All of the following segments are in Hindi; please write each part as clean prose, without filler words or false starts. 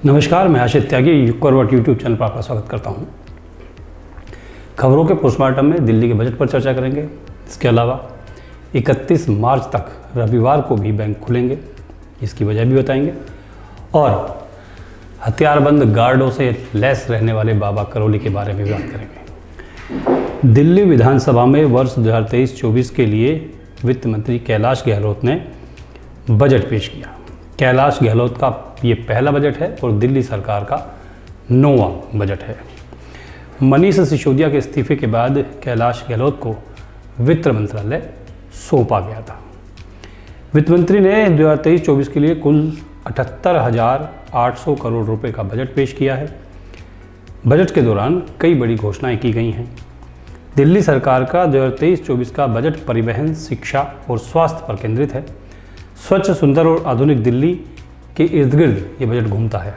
नमस्कार, मैं आशित त्यागी युक्करवट यूट्यूब चैनल पर आपका स्वागत करता हूं। खबरों के पोस्टमार्टम में दिल्ली के बजट पर चर्चा करेंगे। इसके अलावा 31 मार्च तक रविवार को भी बैंक खुलेंगे, इसकी वजह भी बताएंगे। और हथियारबंद गार्डों से लैस रहने वाले बाबा करौली के बारे में भी बात करेंगे। दिल्ली विधानसभा में वर्ष 2023-24 के लिए वित्त मंत्री कैलाश गहलोत ने बजट पेश किया। कैलाश गहलोत का ये पहला बजट है और दिल्ली सरकार का 9वां बजट है। मनीष सिसोदिया के इस्तीफे के बाद कैलाश गहलोत को वित्त मंत्रालय सौंपा गया था। वित्त मंत्री ने 2023-24 के लिए कुल 78,800 करोड़ रुपए का बजट पेश किया है। बजट के दौरान कई बड़ी घोषणाएं की गई हैं। दिल्ली सरकार का 2023-24 का बजट परिवहन, शिक्षा और स्वास्थ्य पर केंद्रित है। स्वच्छ, सुंदर और आधुनिक दिल्ली के इर्द गिर्द ये बजट घूमता है।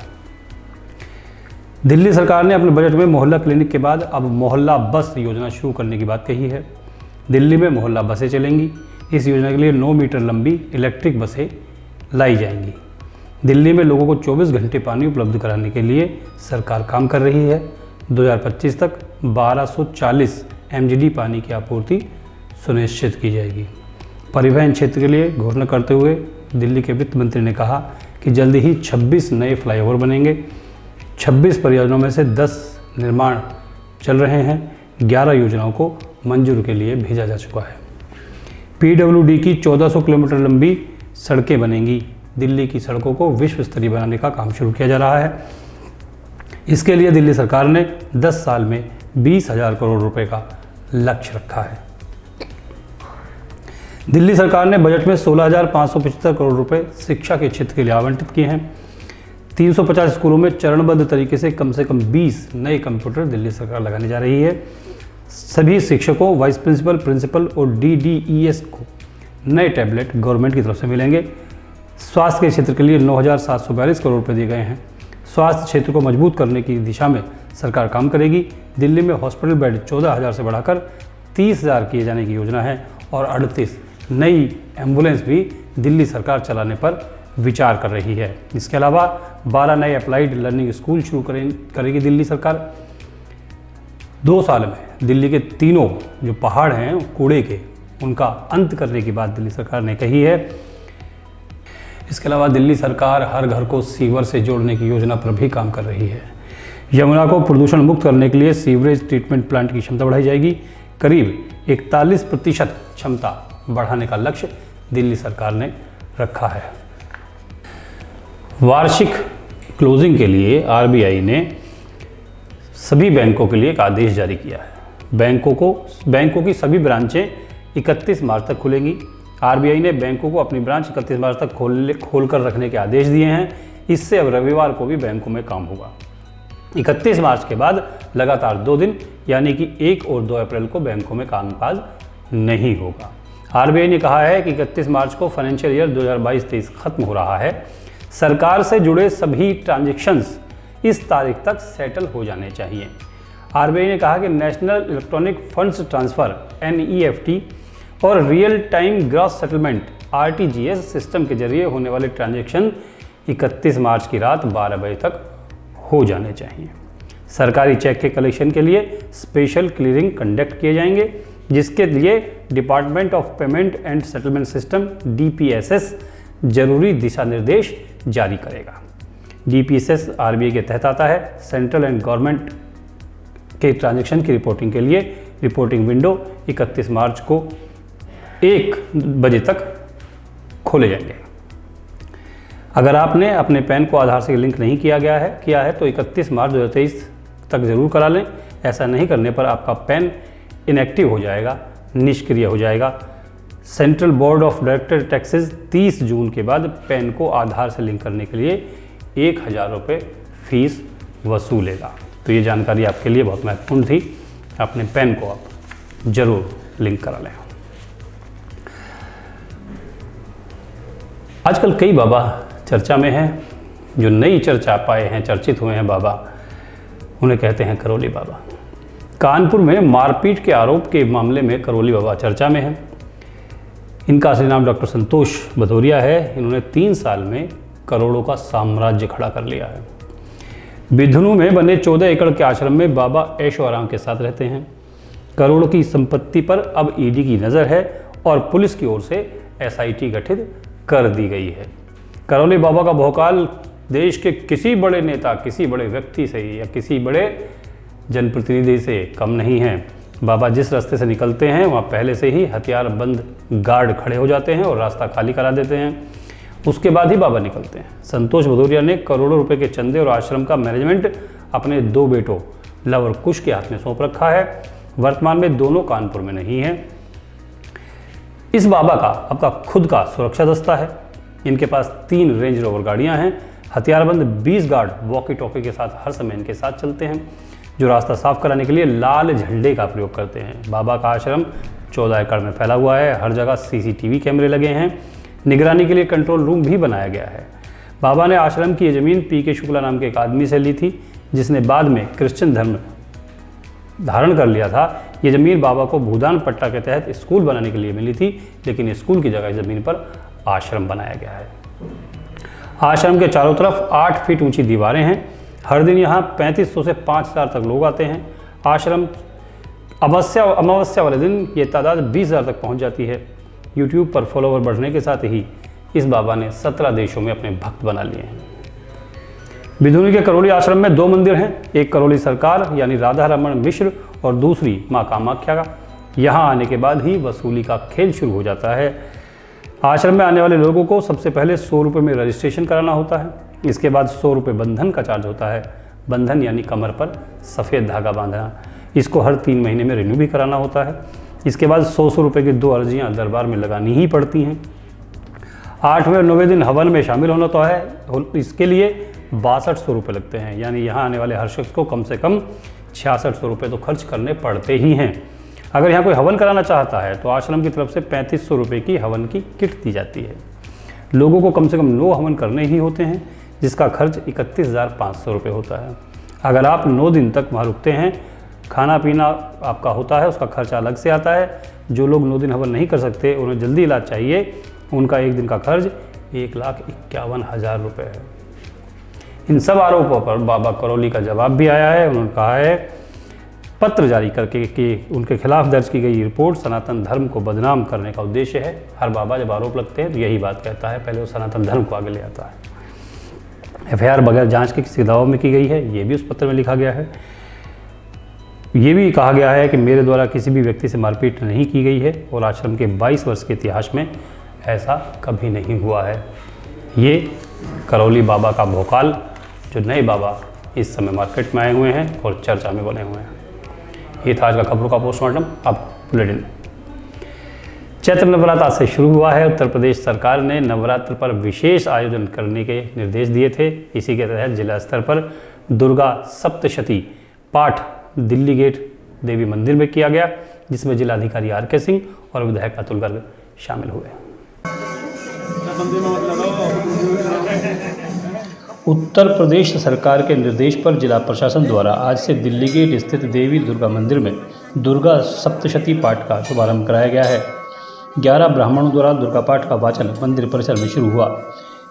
दिल्ली सरकार ने अपने बजट में मोहल्ला क्लिनिक के बाद अब मोहल्ला बस योजना शुरू करने की बात कही है। दिल्ली में मोहल्ला बसें चलेंगी। इस योजना के लिए 9 मीटर लंबी इलेक्ट्रिक बसें लाई जाएंगी। दिल्ली में लोगों को 24 घंटे पानी उपलब्ध कराने के लिए सरकार काम कर रही है। 2025 तक 1240 MGD पानी की आपूर्ति सुनिश्चित की जाएगी। परिवहन क्षेत्र के लिए घोषणा करते हुए दिल्ली के वित्त मंत्री ने कहा कि जल्दी ही 26 नए फ्लाईओवर बनेंगे। 26 परियोजनाओं में से 10 निर्माण चल रहे हैं। 11 योजनाओं को मंजूर के लिए भेजा जा चुका है। PWD की 1400 किलोमीटर लंबी सड़कें बनेंगी। दिल्ली की सड़कों को विश्व स्तरीय बनाने का काम शुरू किया जा रहा है। इसके लिए दिल्ली सरकार ने 10 साल में 20,000 करोड़ रुपए का लक्ष्य रखा है। दिल्ली सरकार ने बजट में 16,575 करोड़ रुपए शिक्षा के क्षेत्र के लिए आवंटित किए हैं। 350 स्कूलों में चरणबद्ध तरीके से कम 20 नए कंप्यूटर दिल्ली सरकार लगाने जा रही है। सभी शिक्षकों, वाइस प्रिंसिपल, प्रिंसिपल और DDES को नए टैबलेट गवर्नमेंट की तरफ से मिलेंगे। स्वास्थ्य के क्षेत्र के लिए 9,742 करोड़ रुपए दिए गए हैं। स्वास्थ्य क्षेत्र को मजबूत करने की दिशा में सरकार काम करेगी। दिल्ली में हॉस्पिटल बेड 14,000 से बढ़ाकर 30,000 किए जाने की योजना है और 38 नई एम्बुलेंस भी दिल्ली सरकार चलाने पर विचार कर रही है। इसके अलावा 12 नए अप्लाइड लर्निंग स्कूल शुरू करेगी दिल्ली सरकार। 2 साल में दिल्ली के तीनों जो पहाड़ हैं कूड़े के, उनका अंत करने की बात दिल्ली सरकार ने कही है। इसके अलावा दिल्ली सरकार हर घर को सीवर से जोड़ने की योजना पर भी काम कर रही है। यमुना को प्रदूषण मुक्त करने के लिए सीवरेज ट्रीटमेंट प्लांट की क्षमता बढ़ाई जाएगी। करीब 41% क्षमता बढ़ाने का लक्ष्य दिल्ली सरकार ने रखा है। वार्षिक क्लोजिंग के लिए RBI ने सभी बैंकों के लिए एक आदेश जारी किया है। बैंकों की सभी ब्रांचें 31 मार्च तक खुलेंगी। RBI ने बैंकों को अपनी ब्रांच 31 मार्च तक खोल कर रखने के आदेश दिए हैं। इससे अब रविवार को भी बैंकों में काम होगा। 31 मार्च के बाद लगातार 2 दिन यानी कि 1 और 2 अप्रैल को बैंकों में कामकाज नहीं होगा। RBI ने कहा है कि 31 मार्च को फाइनेंशियल ईयर 2022-23 खत्म हो रहा है। सरकार से जुड़े सभी ट्रांजैक्शंस इस तारीख तक सेटल हो जाने चाहिए। RBI ने कहा कि national electronic funds transfer NEFT और real time gross settlement RTGS system के जरिए होने वाले ट्रांजैक्शन 31 मार्च की रात 12 बजे तक हो जाने चाहिए। सरकारी चेक के कलेक्शन के लिए स्पेशल क्लियरिंग कंडक्ट किए जाएंगे, जिसके लिए department of payment and settlement system DPSS जरूरी दिशा निर्देश जारी करेगा। DPSS RBI के तहत आता है। सेंट्रल एंड गवर्नमेंट के ट्रांजैक्शन की रिपोर्टिंग के लिए रिपोर्टिंग विंडो 31 मार्च को 1 बजे तक खोले जाएंगे। अगर आपने अपने पैन को आधार से लिंक नहीं किया है तो 31 मार्च 2023 तक ज़रूर करा लें। ऐसा नहीं करने पर आपका पैन इनएक्टिव हो जाएगा, निष्क्रिय हो जाएगा। Central board of director taxes 30 जून के बाद पैन को आधार से लिंक करने के लिए 1,000 रुपये फीस वसूलेगा। तो ये जानकारी आपके लिए बहुत महत्वपूर्ण थी। अपने पैन को आप ज़रूर लिंक करा लें। आजकल कई बाबा चर्चा में हैं। जो नई चर्चा पाए हैं, चर्चित हुए हैं बाबा, उन्हें कहते हैं करौली बाबा। कानपुर में मारपीट के आरोप के मामले में करौली बाबा चर्चा में है। इनका असली नाम डॉक्टर संतोष भदौरिया है। इन्होंने 3 साल में करोड़ों का साम्राज्य खड़ा कर लिया है। बिधुनु में बने 14 एकड़ के आश्रम में बाबा ऐशो आराम के साथ रहते हैं। करोड़ों की संपत्ति पर अब ईडी की नज़र है और पुलिस की ओर से एसआईटी गठित कर दी गई है। करौली बाबा का भौकाल देश के किसी बड़े नेता, किसी बड़े व्यक्ति से या किसी बड़े जनप्रतिनिधि से कम नहीं है। बाबा जिस रास्ते से निकलते हैं वहाँ पहले से ही हथियारबंद गार्ड खड़े हो जाते हैं और रास्ता खाली करा देते हैं, उसके बाद ही बाबा निकलते हैं। संतोष भदौरिया ने करोड़ों रुपए के चंदे और आश्रम का मैनेजमेंट अपने 2 बेटों लव और कुश के हाथ में सौंप रखा है। वर्तमान में दोनों कानपुर में नहीं हैं। इस बाबा का अपना खुद का सुरक्षा दस्ता है। इनके पास 3 रेंज रोवर गाड़ियां हैं। हथियारबंद 20 गार्ड वॉकी टॉकी के साथ हर समय इनके साथ चलते हैं, जो रास्ता साफ कराने के लिए लाल झंडे का प्रयोग करते हैं। बाबा का आश्रम 14 एकड़ में फैला हुआ है। हर जगह सीसीटीवी कैमरे लगे हैं। निगरानी के लिए कंट्रोल रूम भी बनाया गया है। बाबा ने आश्रम की ये ज़मीन पीके शुक्ला नाम के एक आदमी से ली थी, जिसने बाद में क्रिश्चियन धर्म धारण कर लिया था। ये ज़मीन बाबा को भूदान पट्टा के तहत स्कूल बनाने के लिए मिली थी, लेकिन स्कूल की जगह इस ज़मीन पर आश्रम बनाया गया है। आश्रम के चारों तरफ 8 फीट ऊंची दीवारें हैं। हर दिन यहाँ 3500 से 5000 तक लोग आते हैं। आश्रम अमावस्या वाले दिन ये तादाद 20,000 तक पहुँच जाती है। यूट्यूब पर फॉलोवर बढ़ने के साथ ही इस बाबा ने 17 देशों में अपने भक्त बना लिए हैं। बिधुनी के करौली आश्रम में 2 मंदिर हैं। एक करौली सरकार यानी राधा रमन मिश्र और दूसरी माँ कामाख्या का। यहाँ आने के बाद ही वसूली का खेल शुरू हो जाता है। आश्रम में आने वाले लोगों को सबसे पहले 100 रुपये में रजिस्ट्रेशन कराना होता है। इसके बाद 100 रुपये बंधन का चार्ज होता है। बंधन यानी कमर पर सफ़ेद धागा बांधना। इसको हर 3 महीने में रिन्यू भी कराना होता है। इसके बाद 100 रुपये की 2 अर्जियाँ दरबार में लगानी ही पड़ती हैं। 8वें और 9वें दिन हवन में शामिल होना तो है। इसके लिए 6200 रुपये लगते हैं, यानी यहाँ आने वाले हर शख्स को कम से कम 6600 रुपये तो खर्च करने पड़ते ही हैं। अगर यहाँ कोई हवन कराना चाहता है तो आश्रम की तरफ से 3500 रुपये की हवन की किट दी जाती है। लोगों को कम से कम 9 हवन करने ही होते हैं, जिसका खर्च 31,500 रुपये होता है। अगर आप 9 दिन तक वहाँ रुकते हैं, खाना पीना आपका होता है, उसका खर्चा अलग से आता है। जो लोग 9 दिन हवन नहीं कर सकते, उन्हें जल्दी इलाज चाहिए, उनका 1 दिन का खर्च 1,51,000 रुपये है। इन सब आरोपों पर बाबा करौली का जवाब भी आया है। उन्होंने कहा है पत्र जारी करके कि उनके खिलाफ दर्ज की गई रिपोर्ट सनातन धर्म को बदनाम करने का उद्देश्य है। हर बाबा जब आरोप लगते हैं तो यही बात कहता है, पहले वो सनातन धर्म को आगे ले आता है। एफआईआर बगैर जांच के किसी दावा में की गई है, ये भी उस पत्र में लिखा गया है। ये भी कहा गया है कि मेरे द्वारा किसी भी व्यक्ति से मारपीट नहीं की गई है और आश्रम के 22 वर्ष के इतिहास में ऐसा कभी नहीं हुआ है। ये करौली बाबा का भोकाल, जो नए बाबा इस समय मार्केट में आए हुए हैं और चर्चा में बने हुए हैं। ये था आज का खबरों का पोस्टमार्टम। अब बुलेटिन। चैत्र नवरात्र आज से शुरू हुआ है। उत्तर प्रदेश सरकार ने नवरात्र पर विशेष आयोजन करने के निर्देश दिए थे। इसी के तहत जिला स्तर पर दुर्गा सप्तशती पाठ दिल्ली गेट देवी मंदिर में किया गया, जिसमें जिलाधिकारी आर के सिंह और विधायक अतुल गर्ग शामिल हुए। उत्तर प्रदेश सरकार के निर्देश पर जिला प्रशासन द्वारा आज से दिल्ली गेट स्थित देवी दुर्गा मंदिर में दुर्गा सप्तशती पाठ का शुभारंभ कराया गया है। 11 ब्राह्मणों द्वारा दुर्गा पाठ का वाचन मंदिर परिसर में शुरू हुआ।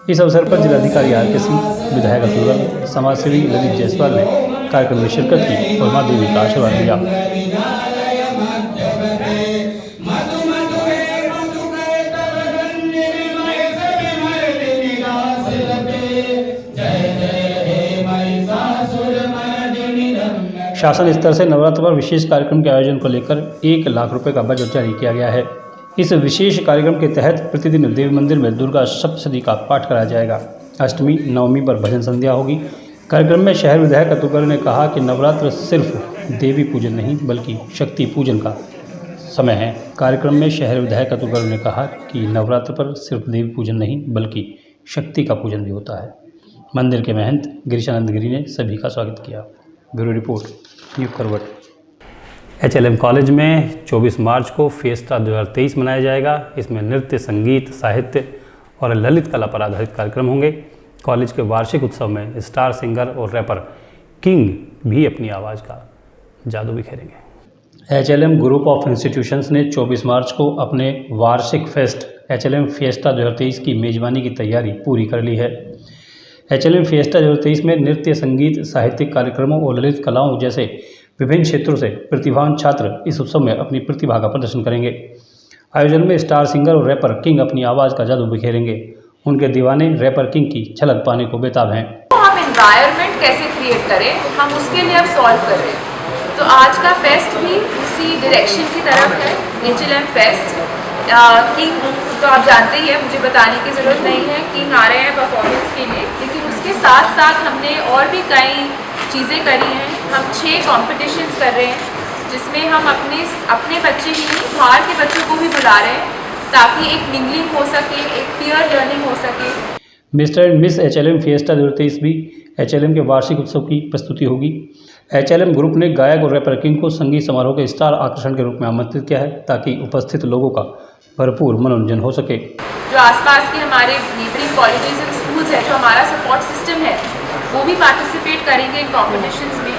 इस अवसर पर जिलाधिकारी आर के सिंह, विधायक अतुल गर्ग, समाजसेवी ललित जायसवाल ने कार्यक्रम में शिरकत की और माँ देवी का आशीर्वाद लिया। शासन स्तर से नवरात्र पर विशेष कार्यक्रम के आयोजन को लेकर 1 लाख रुपए का बजट जारी किया गया है। इस विशेष कार्यक्रम के तहत प्रतिदिन देवी मंदिर में दुर्गा सप्तशती का पाठ कराया जाएगा। अष्टमी नवमी पर भजन संध्या होगी। कार्यक्रम में शहर विधायक अतुल गर्ग ने कहा कि नवरात्र सिर्फ देवी पूजन नहीं बल्कि शक्ति पूजन का समय है। कार्यक्रम में शहर विधायक अतुल गर्ग ने कहा कि नवरात्र पर सिर्फ देवी पूजन नहीं बल्कि शक्ति का पूजन भी होता है। मंदिर के महंत गिरीशानंद गिरी ने सभी का स्वागत किया। ब्यूरो रिपोर्ट, न्यू करवट। HLM कॉलेज में 24 मार्च को फेस्टा 2023 मनाया जाएगा। इसमें नृत्य, संगीत, साहित्य और ललित कला पर आधारित कार्यक्रम होंगे। कॉलेज के वार्षिक उत्सव में स्टार सिंगर और रैपर किंग भी अपनी आवाज़ का जादू बिखेरेंगे। HLM ग्रुप ऑफ इंस्टीट्यूशंस ने 24 मार्च को अपने वार्षिक फेस्ट HLM फेस्टा 2023 की मेज़बानी की तैयारी पूरी कर ली है। HLM फिएस्टा 2023 में नृत्य, संगीत, साहित्यिक कार्यक्रमों और ललित कलाओं जैसे विभिन्न क्षेत्रों से प्रतिभावान छात्र इस उत्सव में अपनी प्रतिभा का प्रदर्शन करेंगे। आयोजन में स्टार सिंगर और रैपर किंग अपनी आवाज़ का जादू बिखेरेंगे। उनके दीवाने रैपर किंग की झलक पाने को बेताब हैं। हम एनवायरनमेंट कैसे क्रिएट करें, हम उसके लिए अब सॉल्व कर रहे हैं। तो आज का फेस्ट भी उसी डायरेक्शन की तरफ है। HLM फेस्ट किंग तो आप जानते ही हैं, मुझे बताने की ज़रूरत नहीं है। किंग आ रहे हैं परफॉर्मेंस के लिए, लेकिन उसके साथ साथ हमने और भी कई चीज़ें करी हैं। हम 6 कॉम्पिटिशन्स कर रहे हैं, जिसमें हम अपने बच्चे ही नहीं, बाहर के बच्चों को भी बुला रहे हैं, ताकि एक मिंगलिंग हो सके, एक पीयर लर्निंग हो सके। Mister and miss HLM fiesta 2023 भी HLM के वार्षिक उत्सव की प्रस्तुति होगी। HLM ग्रुप ने गायक और रैपर किंग को संगीत समारोह के स्टार आकर्षण के रूप में आमंत्रित किया है, ताकि उपस्थित लोगों का भरपूर मनोरंजन हो सके। जो आसपास के हमारे नेबरिंग कॉलेजेस एंड स्कूल्स है, जो हमारा सपोर्ट सिस्टम है, वो भी पार्टिसिपेट करेंगे इन कॉम्पिटिशन्स में।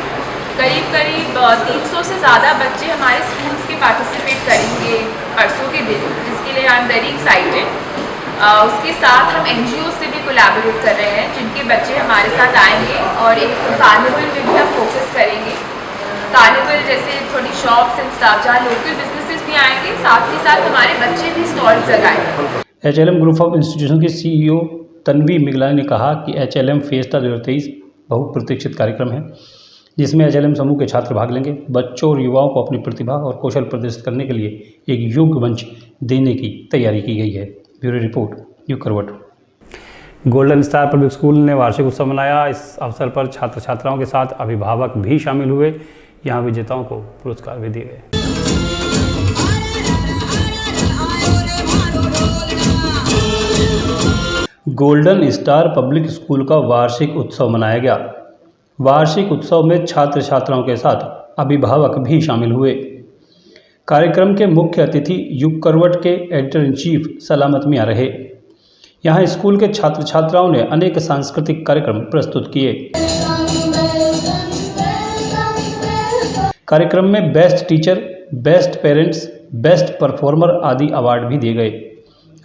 करीब 300 से ज़्यादा बच्चे हमारे स्कूल्स के पार्टिसिपेट करेंगे परसों के दिन, जिसके लिए आई एम वेरी एक्साइटेड। उसके साथ हम NGO से भी कोलैबोरेट कर रहे हैं, जिनके बच्चे हमारे साथ आएंगे और एक कार्निवल में भी हम फोकस करेंगे। कार्निवल जैसे थोड़ी शॉप्स एंड स्टाफ, जहाँ लोकल बिजनेसेस भी आएंगे, साथ ही साथ हमारे बच्चे भी स्टॉल्स लगाएंगे। HLM ग्रुप ऑफ इंस्टीट्यूशन की CEO तन्वी मिगलानी ने कहा कि HLM फिएस्टा 2023 बहुप्रतीक्षित कार्यक्रम है, जिसमें HLM समूह के छात्र भाग लेंगे। बच्चों और युवाओं को अपनी प्रतिभा और कौशल प्रदर्शित करने के लिए एक योग्य मंच देने की तैयारी की गई है। ब्यूरो रिपोर्ट, युग करवट। गोल्डन स्टार पब्लिक स्कूल ने वार्षिक उत्सव मनाया। इस अवसर पर छात्र छात्राओं के साथ अभिभावक भी शामिल हुए। यहाँ विजेताओं को पुरस्कार भी दिए गए। गोल्डन स्टार पब्लिक स्कूल का वार्षिक उत्सव मनाया गया। वार्षिक उत्सव में छात्र छात्राओं के साथ अभिभावक भी शामिल हुए। कार्यक्रम के मुख्य अतिथि युग करवट के एडिटर इन चीफ सलामत मियां रहे। यहाँ स्कूल के छात्र छात्राओं ने अनेक सांस्कृतिक कार्यक्रम प्रस्तुत किए। कार्यक्रम में best teacher, best parents, best performer आदि अवार्ड भी दिए गए।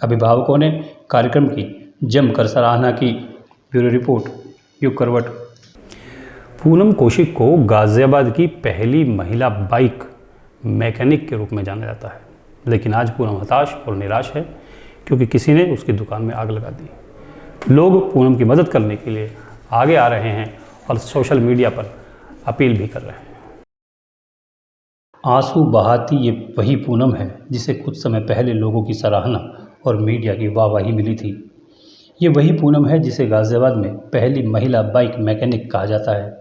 अभिभावकों ने कार्यक्रम की जमकर सराहना की। ब्यूरो रिपोर्ट, युग करवट। पूनम कौशिक को गाजियाबाद की पहली महिला बाइक मैकेनिक के रूप में जाना जाता है, लेकिन आज पूनम हताश और निराश है, क्योंकि किसी ने उसकी दुकान में आग लगा दी। लोग पूनम की मदद करने के लिए आगे आ रहे हैं और सोशल मीडिया पर अपील भी कर रहे हैं। आंसू बहाती ये वही पूनम है जिसे कुछ समय पहले लोगों की सराहना और मीडिया की वाहवाही मिली थी। ये वही पूनम है जिसे गाजियाबाद में पहली महिला बाइक मैकेनिक कहा जाता है।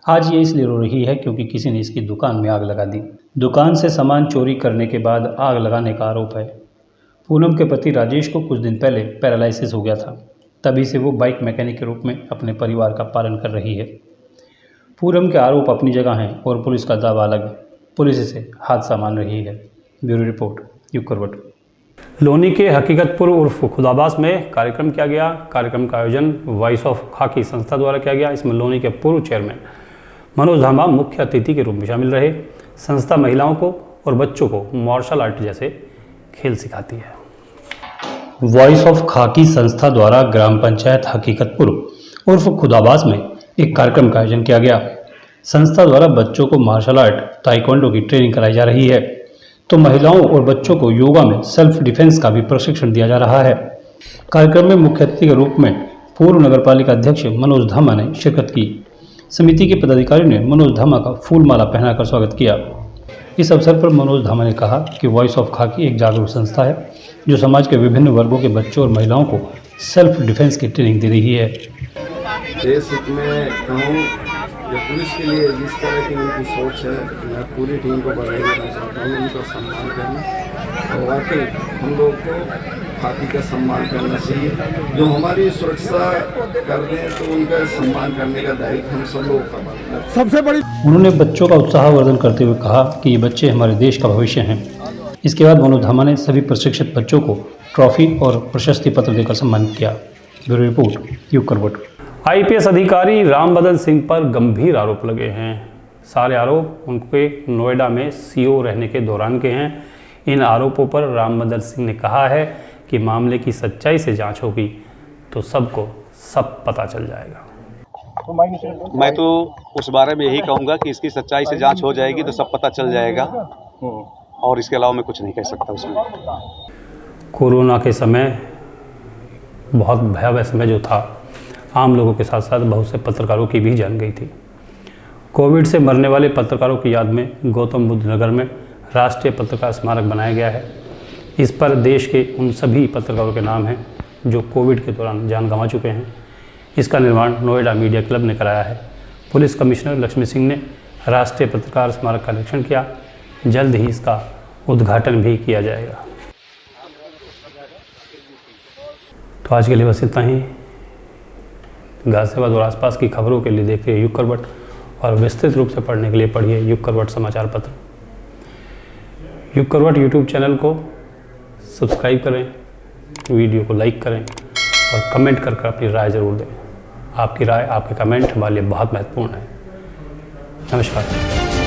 आज ये इसलिए रो रही है क्योंकि किसी ने इसकी दुकान में आग लगा दी। दुकान से सामान चोरी करने के बाद आग लगाने का आरोप है। पूनम के पति राजेश को कुछ दिन पहले पैरालिसिस हो गया था, तभी से वो बाइक मैकेनिक के रूप में अपने परिवार का पालन कर रही है। पूनम के आरोप अपनी जगह हैं और पुलिस का दावा अलग है। पुलिस इसे हादसा मान रही है। ब्यूरो रिपोर्ट, युग करवट। लोनी के हकीकतपुर उर्फ खुदाबास में कार्यक्रम किया गया। कार्यक्रम का आयोजन वॉइस ऑफ खाकी संस्था द्वारा किया गया। इसमें लोनी के पूर्व चेयरमैन मनोज धामा मुख्य अतिथि के रूप में शामिल रहे। संस्था महिलाओं को और बच्चों को मार्शल आर्ट जैसे खेल सिखाती है। वॉइस ऑफ खाकी संस्था द्वारा ग्राम पंचायत हकीकतपुर उर्फ खुदाबास में एक कार्यक्रम का आयोजन किया गया। संस्था द्वारा बच्चों को मार्शल आर्ट, ताइक्वांडो की ट्रेनिंग कराई जा रही है, तो महिलाओं और बच्चों को योगा में सेल्फ डिफेंस का भी प्रशिक्षण दिया जा रहा है। कार्यक्रम में मुख्य अतिथि के रूप में पूर्व नगरपालिका अध्यक्ष मनोज धामा ने शिरकत की। समिति के पदाधिकारियों ने मनोज धामा का फूल माला पहनाकर स्वागत किया। इस अवसर पर मनोज धामा ने कहा कि वॉइस ऑफ खाकी एक जागरूक संस्था है जो समाज के विभिन्न वर्गों के बच्चों और महिलाओं को सेल्फ डिफेंस की ट्रेनिंग दे रही है। देश हित में कहूँ या पुलिस के लिए जिस तरह की उनकी सोच है, मैं पूरी टीम को बधाई देना चाहता हूँ, उनका सम्मान करना। और वाकई हम लोग को खाकी का सम्मान करना चाहिए। जो हमारी सुरक्षा कर दें तो उनका सम्मान करने का दायित्व हम सब लोगों का बनता है। सबसे बड़ी उन्होंने बच्चों का उत्साहवर्धन करते हुए कहा कि ये बच्चे हमारे देश का भविष्य हैं। इसके बाद मनोज धामा ने सभी प्रशिक्षित बच्चों को ट्रॉफी और प्रशस्ति पत्र देकर सम्मानित किया। ब्यूरो रिपोर्ट, युग करवट। IPS अधिकारी रामबदन सिंह पर गंभीर आरोप लगे हैं। सारे आरोप उनके नोएडा में CO रहने के दौरान के हैं। इन आरोपों पर रामबदन सिंह ने कहा है कि मामले की सच्चाई से जांच होगी तो सबको सब पता चल जाएगा। मैं तो उस बारे में यही कहूँगा कि इसकी सच्चाई से जांच हो जाएगी तो सब पता चल जाएगा, और इसके अलावा मैं कुछ नहीं कह सकता उसमें। कोरोना के समय बहुत भयावह समय जो था, आम लोगों के साथ साथ बहुत से पत्रकारों की भी जान गई थी। कोविड से मरने वाले पत्रकारों की याद में गौतम बुद्ध नगर में राष्ट्रीय पत्रकार स्मारक बनाया गया है। इस पर देश के उन सभी पत्रकारों के नाम हैं जो कोविड के दौरान जान गंवा चुके हैं। इसका निर्माण नोएडा मीडिया क्लब ने कराया है। पुलिस कमिश्नर लक्ष्मी सिंह ने राष्ट्रीय पत्रकार स्मारक का निरीक्षण किया। जल्द ही इसका उद्घाटन भी किया जाएगा। तो आज के लिए बस इतना ही। गाजियाबाद और आसपास की खबरों के लिए देखिए युग करवट, और विस्तृत रूप से पढ़ने के लिए पढ़िए युग करवट समाचार पत्र। युग करवट यूट्यूब चैनल को सब्सक्राइब करें, वीडियो को लाइक करें और कमेंट कर अपनी राय ज़रूर दें। आपकी राय, आपके कमेंट हमारे लिए बहुत महत्वपूर्ण है। नमस्कार।